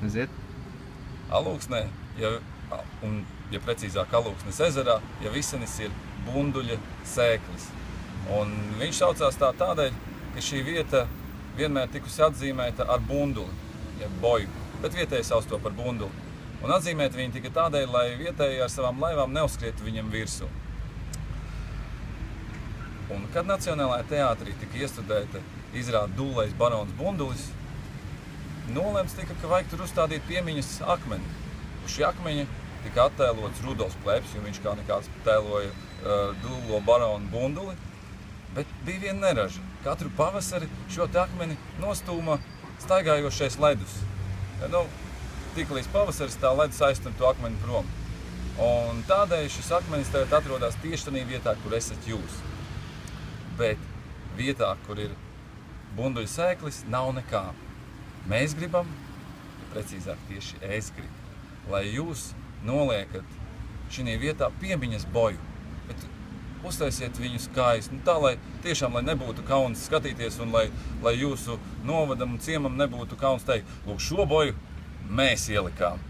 Aiziet. Alūksnē, ja precīzāk Alūksnes ezerā, ja Visenis ir bunduļa sēklis. Un viņš saucās tādēļ, ka šī vieta vienmēr tikusi atzīmēta ar bunduli, ja boju, bet vietēji sauc to par bunduli. Un atzīmēt viņi tika tādēļ, lai vietēji ar savām laivām neuzskrietu viņam virsū. Un kad Nacionālajā teātrī tika iestudēta izrāde Dūlais barons Bundulis, nolemts tika, ka vajag tur uzstādīt piemiņas akmeni. Uz šī akmeņa tika attēlots Rudolfs Plēps, jo viņš kā nekāds tēloja Dūlo baronu Bunduli, bet bija viena neraža. Katru pavasari šo te akmeni nostūma staigājošais ledus. Tik līdz pavasaris tā ledus aizstum to akmeni prom. Un tādēļ šis akmenis tagad atrodas tieši tādā vietā, kur esat jūs. Bet vietā, kur ir bunduļa sēklis, nav nekā. Mēs gribam, precīzāk tieši es gribu, lai jūs noliekat šī vietā piemiņas boju, bet uztaisiet viņu skaisti, tā, lai tiešām nebūtu kauns skatīties un lai jūsu novadam un ciemam nebūtu kauns teikt, lūk, šo boju mēs ielikām.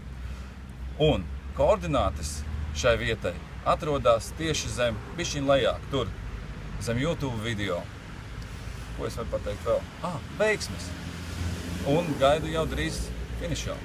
Un koordinātes šai vietai atrodas tieši zem, bišķiņ lejāk, tur, zem YouTube video. Ko es varu pateikt vēl? Veiksmes! Un gaidu jau drīz finišā.